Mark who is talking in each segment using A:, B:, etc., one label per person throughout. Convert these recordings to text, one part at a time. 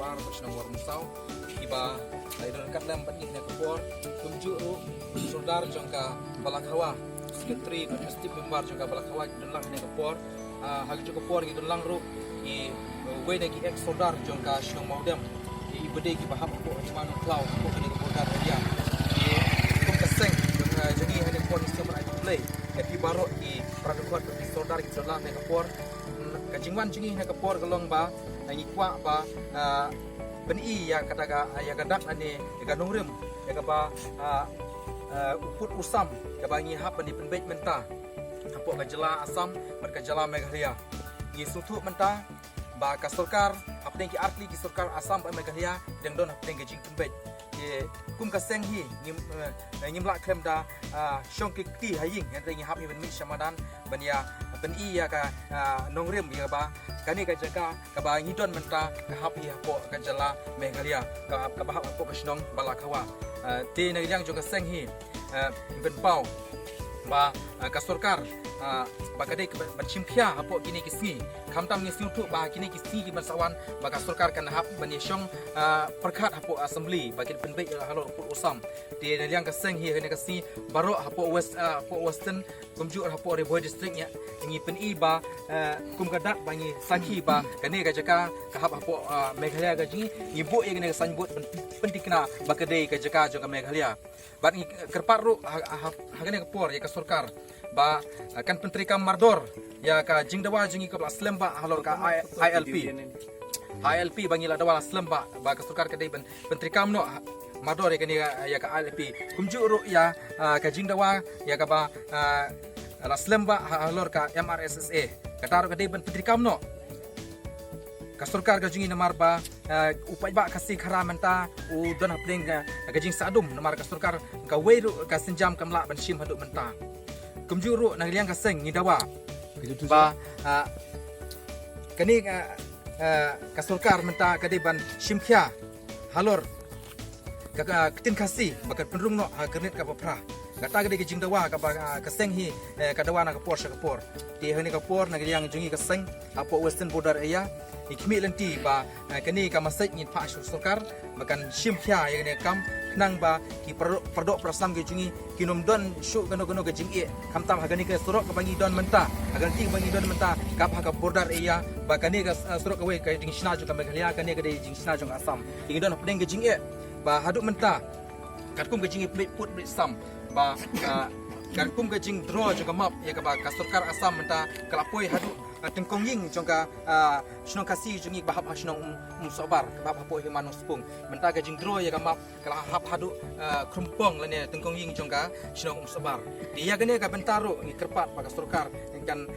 A: sobar bersenang war musau iba idon kat lam bat ni kapor kumju sordar jongka balakawa sekretari pasti member jongka balakawa idon lang ni kapor hagi jongka kapor idon lang ru I we nagi ex sordar jongka shong maudam I bede ki bahap ko cuman klau ko ni kapor dar dia I kum kaseng jongka jadi hanya kapor ni semua I play tapi baru I pradukot pasti sordar ki selang ni kapor kajingwan jingi ni kapor galong ba ngi kwa ba beni ya kataga ya gadak ane ya nungrim ya ba uput usam ya bangi hap ni penbait menta hapo ka jela asam merka jela meghalaya ngi sutu menta ba ka sarkar apne ki artli ki sarkar asam ba meghalaya deng don apne ki jing penbait ye kum ka seng hi ngimla klem da shong ki ti haying ngi hap ni ben mi shamadan bania beni ya ka nungrim ya ba kani ka jaga ka ba ngidon menta ka hapi hapo ka jala meghalaya ka ba hapo ka shnong balakawa te na yang jong ka seng hi ben pau ba ka sarkar ba ka de ka chimkhia hapo kini kisni khamtam ni siutu ba kini kisni ki bansawan ba ka sarkar kan hap bani shong perkhat hapo assembly ba kin penbe halo pul usam te na yang ka seng hi ne ka si baro hapo western kumju hapo re boy district nya ngi pen I ba kum kadak bangi sakhi ba kane ka jaka ka hap hapo meghalaya ga jingi ibu ye ne sanbut pentikna ba kade ka jaka jo ka meghalaya bat ngi kerpat ru hagane ka por ye ka sarkar ba kan penteri kam mardor ya ka jingdawa jingi ka aslam ba halor ka ILP bangi la dawal aslam ba ka sarkar kade penteri kam no mardor ye kani ya ka ILP kumju ru ya ka jingdawa ya ka ba Aslam ba halor ka MRSSA kataro ka deban petri kamno ka sarkar ka jingi namar ba upai ba kasi kharamanta u don hapling ka jing sadum namar ka sarkar ka weiru ka senjam kamla ban shim hadu menta kumjuru na liang ka seng ngidawa ba kani ka sarkar menta ka deban shimkhya halor ka tin kasi bakat penrung no ha kernet ka papra kata gede jing dawa ka seng hi ka dawa na ka por sha ka por ti hani ka por na yang jungi ka seng apo western border area ikmi lenti ba kani ka masai ngin pa sarkar makan shim khya ya ne kam nang ba ki perdok prasam ge jungi kinom don shu gano ge jing e kamtam hagani ka surok ka bangi don menta agar ti bangi don menta ka pa ka border area ba kani ka surok ka we ka ding shna ju ka meghalaya kani gede jing shna ju asam ding don apdeng ge jing e ba haduk menta katkum ge jing put sam ba kan kum ka jing draw juga map ya ka ba ka sarkar asam menta kalapoi hadu tengkong ying jongka snong kasi jungi bahap snong sobar bahap hapo himano spung menta ka jing draw ya ka map kala hap hadu krumpong lane tengkong ying jongka snong sobar dia gane ka bentaro ni kerpat pa ka sarkar kan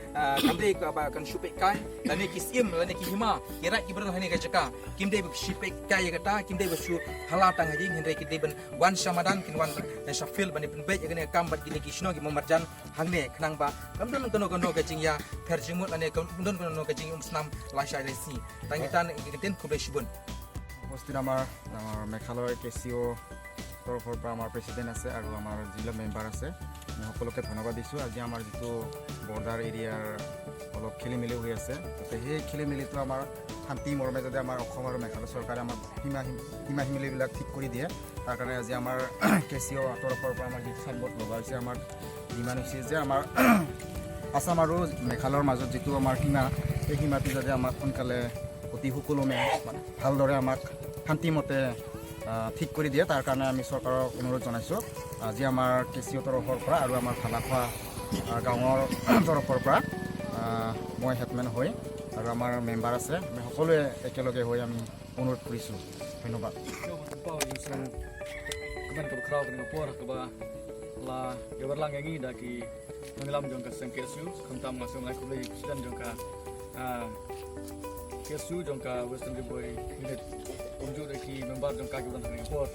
A: kamde ka ba kan shupek kai lane kisim lane ki hima kira ki berno hani ka jaka kimde shupek kai ya kata kimde basu halatang hajing hendre ki deben wan shamadan kin wan shafil bani penbe ya gane kambat gini ki snong ki momarjan hangne khnang ba kamdon kono ka jing ya perjimut lane kemudian kono ka jing snam lasha resi tangitan ikiten kubeshbun
B: উপস্থিত আমাৰ মেঘালয় কেচিঅ' তৰফৰ পৰা আমাৰ প্ৰেচিডেণ্ট আছে আৰু আমাৰ জিলা মেম্বাৰ আছে আমি সকলোকে ধন্যবাদ দিছোঁ আজি আমাৰ যিটো বৰ্ডাৰ এৰিয়াৰ অলপ খেলি মেলি হৈ আছে তাতে সেই খেলি মেলিটো আমাৰ শান্তি মৰমে যাতে আমাৰ অসম আৰু মেঘালয় চৰকাৰে আমাৰ সীমা সীমিলিবিলাক ঠিক কৰি দিয়ে তাৰ কাৰণে আজি আমাৰ কেচিঅ' তৰফৰ পৰা আমাৰ যিটো চাইনবোৰ্ড লগা হৈছে আমাৰ ডিমাণ্ড হৈছে যে আমাৰ আসাম আৰু মেঘালয়ৰ মাজত যিটো আমাৰ সীমা সেই সীমাটো যাতে আমাক সোনকালে অতি সুকলমে ভালদৰে আমাক শান্তিমতে ঠিক কৰি দিয়ে তাৰ কাৰণে আমি চৰকাৰক অনুৰোধ জনাইছোঁ আজি আমাৰ কেচিঅ' তৰফৰ পৰা আৰু আমাৰ ভালাখোৱা গাঁৱৰ তৰফৰ পৰা মই হেডমেন হৈ আৰু আমাৰ মেম্বাৰ আছে আমি সকলোৱে একেলগে হৈ আমি অনুৰোধ কৰিছোঁ ধন্যবাদ
C: la gabarlang yang ini daki mengelam jongka sengkesu kentam masuk mulai kulai dan jongka kesu jongka western boy unit unjuk daki member jongka kiban Singapore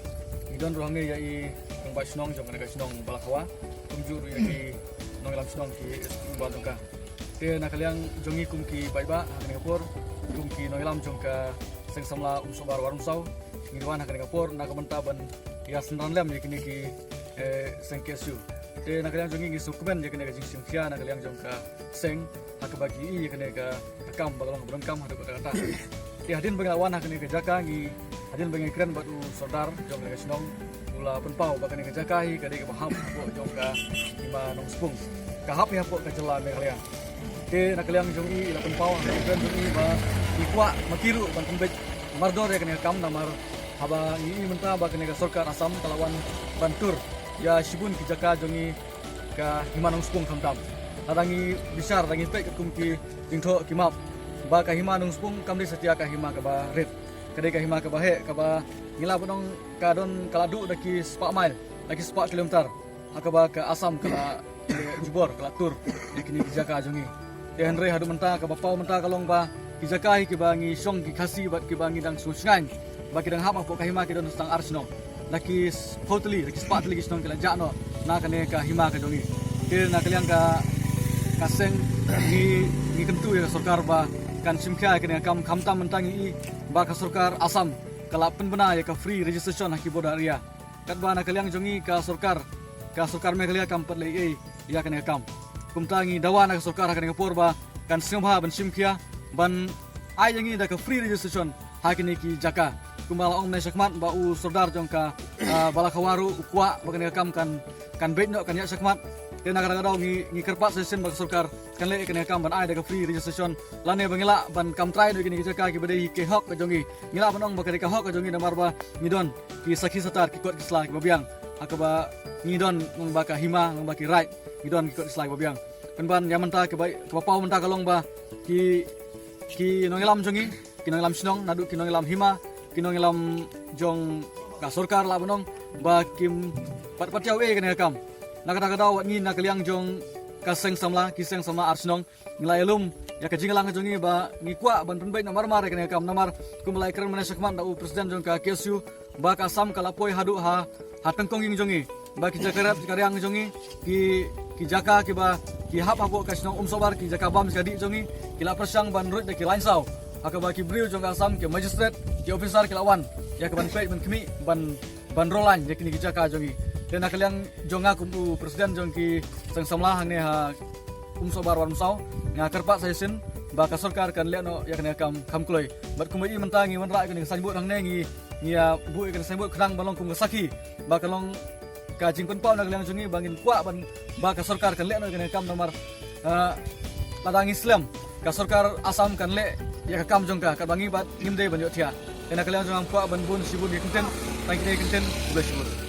C: idan ruangnya yai member senong jongka negara senong balakawa unjuk yai mengelam senong ki member jongka te nakaliang jongi kumki baiba Singapore kumki mengelam jongka sengsamla sobar warung sau ngirwan Singapore nakamentaban ya senran lem yakini ki sengkesu te nakaliang jongi ngi sukben yakini ka jing khia nakaliang jongka seng hakabagi yakini ka kam bagalong brangkam hadu kata ti hadin bagi lawan hakni ke jaka gi hadin bagi keren batu sodar jong le snong gula penpau bakani ke jaka hi kade ke baham bo jong ka lima nong spung ka hap ya po ka jela me kalian ke nak kalian jong i la penpau keren jong i ba ikwa makiru ban pembej mardor ya kene kam namar haba ini mentah bakani ke sorkar asam kalawan bantur ya shibun ki jaka jong i ka hima nong spung kam adangi besar dangi pek kumki tingtho kimap ba ka hima nung spung kamdi setia ka hima ka ba red kade ka hima ka ba he ka ba ngila bonong ka don kaladu daki sepak mile daki sepak kilometer akaba ka asam kala jubor kala tur yakini jaka jongi te henre hadu menta ka ba pau menta kalong ba kijaka hi ki ba ngi song ki khasi bat ki ba ngi dang susngan ba ki dang hapa po ka hima ki don stang arsno daki hoteli daki sepak teli ki snong kala jano na kane ka hima ka jongi te na kalian ka kaseng ni kentu ya sorkar ba kan simkha kene kam tam mentang i ba ka sorkar asam kala penbena ya ka free registration haki boda area kat ba na kaliang jongi ka sorkar me kalia kam pat lei ya kene kam kumtangi dawana ka sorkar kene por ba kan simha ban simkha ban ai jangi da ka free registration hakini ki jaka kumala ong sakmat ba u sordar jong ka balakawaru ukwa ba kene kam kan bedno kan ya sakmat kena kadang-kadang ngi kerpat sesen bagi sorkar kan le kena kam ban ai da free registration lane bangila ban kam try do gini jaka ki bade ke hok ka jongi ngila banong ba ka hok ka jongi namar ba ngidon ki sakhi satar ki kot kisla ki babiang akaba ngidon mong ba ka hima mong ba ki right ngidon ki kot kisla ki babiang ban yaman ta ke bai ka pau menta kalong ba ki nongilam jongi ki nongilam sinong nadu ki nongilam hima ki nongilam jong ka sorkar la banong ba kim pat yaw kena kam nakada-kada wat ngi nakaliang jong kaseng samla kiseng sama arsnong ngilai lum ya ka jingalang jongi ba ngi kwa ban penbai namar mare kene kam namar kumlai keren mana sakman da presiden jong ka kesu ba ka sam kala poi hadu ha tengkong ing jongi ba ki jakarat karyang jongi ki jaka ki ba ki hap apo kasnong sobar ki jaka bam jadi jongi kila persang ban rut de ki lain sau akaba ki briu jong asam ki magistrate ki officer ki lawan ya ka ban pei ban kemi ban rolan ya kini ki jaka jongi dan kalian jonga kumpu presiden jongki sang samlah hang ne ha sobar war musau nga kerpat saya sin ba ka sarkar kan le no ya kan kam kloi bat kumai mentangi wan ra kan sanbut hang ne ngi ya bu kan sanbut khrang balong kum saki ba kalong ka jing pen pau na kalian jongi bangin kwa ban ba ka sarkar kan le no kan kam nomor ladang islam ka sarkar asam kan le ya ka kam jongka ka bangi bat ngimde banyo thia dan kalian jong kwa ban bun sibun ni konten tangki konten blessing